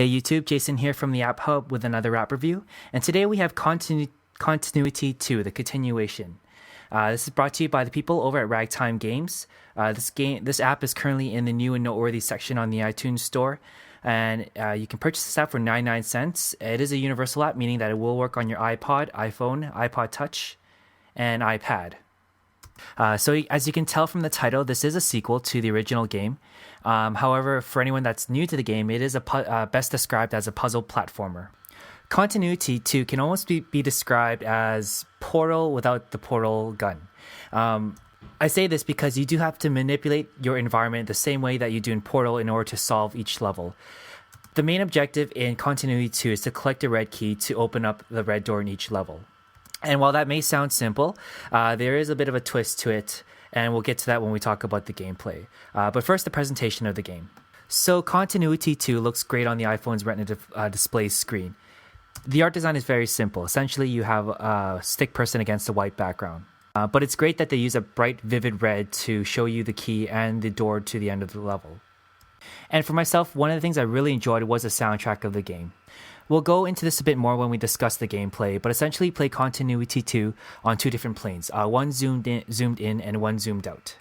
Hey YouTube, Jason here from the App Hub with another app review, and today we have Continuity 2, the continuation. This is brought to you by the people over at Ragtime Games. This app is currently in the new and noteworthy section on the iTunes Store, and you can purchase this app for 99 cents. It is a universal app, meaning that it will work on your iPod, iPhone, iPod Touch, and iPad. So as you can tell from the title, this is a sequel to the original game. However, for anyone that's new to the game, it is best described as a puzzle platformer. Continuity 2 can almost be described as Portal without the portal gun. I say this because you do have to manipulate your environment the same way that you do in Portal in order to solve each level. The main objective in Continuity 2 is to collect a red key to open up the red door in each level. And while that may sound simple, there is a bit of a twist to it, and we'll get to that when we talk about the gameplay. But first, the presentation of the game. So Continuity 2 looks great on the iPhone's Retina display screen. The art design is very simple. Essentially, you have a stick person against a white background. But it's great that they use a bright, vivid red to show you the key and the door to the end of the level. And for myself, one of the things I really enjoyed was the soundtrack of the game. We'll go into this a bit more when we discuss the gameplay, but essentially play Continuity 2 on two different planes, one zoomed in and one zoomed out.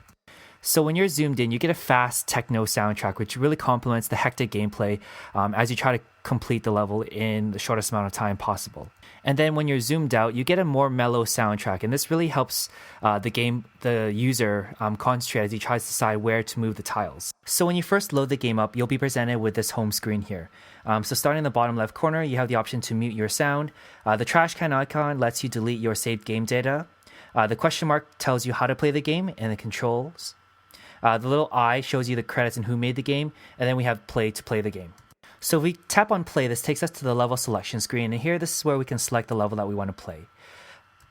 So when you're zoomed in, you get a fast techno soundtrack, which really complements the hectic gameplay as you try to complete the level in the shortest amount of time possible. And then when you're zoomed out, you get a more mellow soundtrack, and this really helps the user concentrate as he tries to decide where to move the tiles. So when you first load the game up, you'll be presented with this home screen here. So starting in the bottom left corner, you have the option to mute your sound. The trash can icon lets you delete your saved game data. The question mark tells you how to play the game and the controls. The little eye shows you the credits and who made the game, and then we have play to play the game. So if we tap on play, this takes us to the level selection screen, and here this is where we can select the level that we want to play.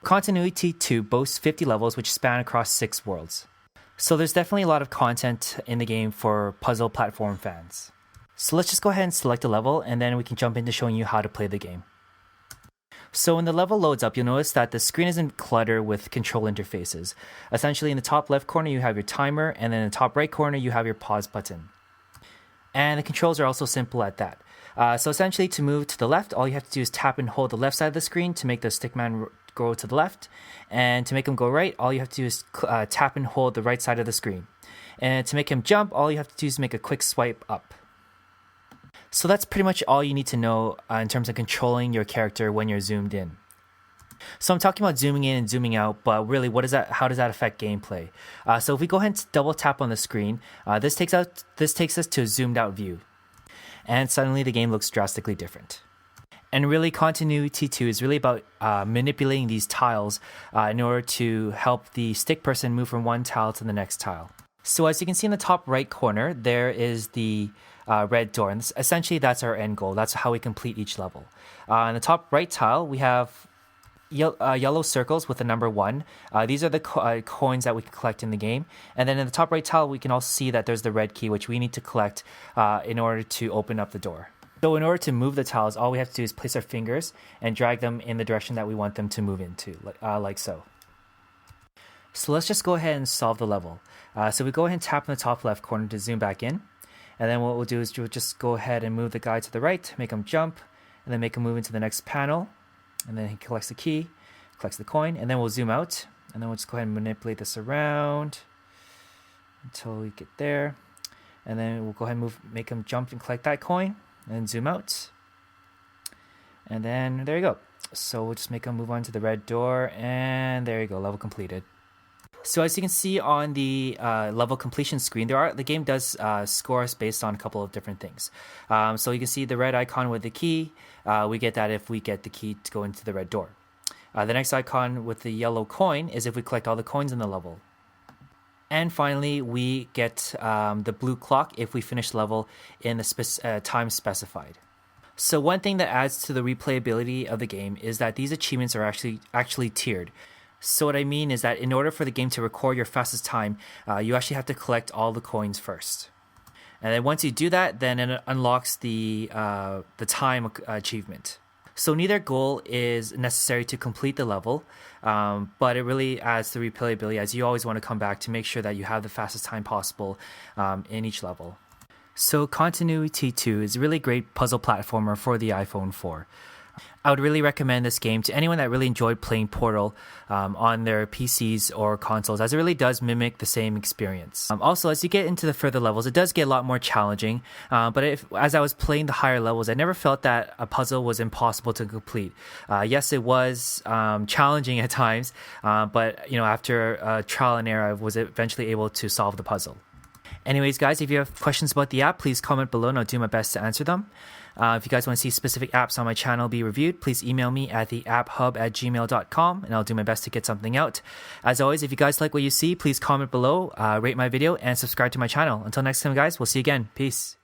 Continuity 2 boasts 50 levels which span across 6 worlds. So there's definitely a lot of content in the game for puzzle platform fans. So let's just go ahead and select a level, and then we can jump into showing you how to play the game. So when the level loads up, you'll notice that the screen isn't cluttered with control interfaces. Essentially, in the top left corner, you have your timer, and then in the top right corner, you have your pause button. And the controls are also simple at that. So essentially, to move to the left, all you have to do is tap and hold the left side of the screen to make the stickman go to the left. And to make him go right, all you have to do is tap and hold the right side of the screen. And to make him jump, all you have to do is make a quick swipe up. So that's pretty much all you need to know in terms of controlling your character when you're zoomed in. So I'm talking about zooming in and zooming out, but really, how does that affect gameplay? So if we go ahead and double tap on the screen, this takes us to a zoomed out view. And suddenly the game looks drastically different. And really, Continuity 2 is really about manipulating these tiles in order to help the stick person move from one tile to the next tile. So as you can see in the top right corner, there is the red door, and essentially that's our end goal. That's how we complete each level. In the top right tile, we have yellow circles with the number 1. These are the coins that we can collect in the game. And then in the top right tile, we can also see that there's the red key, which we need to collect in order to open up the door. So in order to move the tiles, all we have to do is place our fingers and drag them in the direction that we want them to move into, like so. So let's just go ahead and solve the level. So we go ahead and tap in the top left corner to zoom back in. And then what we'll do is we'll just go ahead and move the guy to the right, make him jump, and then make him move into the next panel. And then he collects the key, collects the coin, and then we'll zoom out. And then we'll just go ahead and manipulate this around until we get there. And then we'll go ahead and make him jump and collect that coin, and then zoom out. And then there you go. So we'll just make him move on to the red door, and there you go, level completed. So as you can see on the level completion screen, the game does score us based on a couple of different things. So you can see the red icon with the key. We get that if we get the key to go into the red door. The next icon with the yellow coin is if we collect all the coins in the level. And finally, we get the blue clock if we finish the level in the time specified. So one thing that adds to the replayability of the game is that these achievements are actually tiered. So what I mean is that in order for the game to record your fastest time, you actually have to collect all the coins first. And then once you do that, then it unlocks the time achievement. So neither goal is necessary to complete the level, but it really adds to replayability as you always want to come back to make sure that you have the fastest time possible in each level. So Continuity 2 is a really great puzzle platformer for the iPhone 4. I would really recommend this game to anyone that really enjoyed playing Portal on their PCs or consoles, as it really does mimic the same experience. Also, as you get into the further levels, it does get a lot more challenging, but as I was playing the higher levels, I never felt that a puzzle was impossible to complete. Yes, it was challenging at times, but after trial and error, I was eventually able to solve the puzzle. Anyways, guys, if you have questions about the app, please comment below and I'll do my best to answer them. If you guys want to see specific apps on my channel be reviewed, please email me at theapphub@gmail.com and I'll do my best to get something out. As always, if you guys like what you see, please comment below, rate my video, and subscribe to my channel. Until next time, guys, we'll see you again. Peace.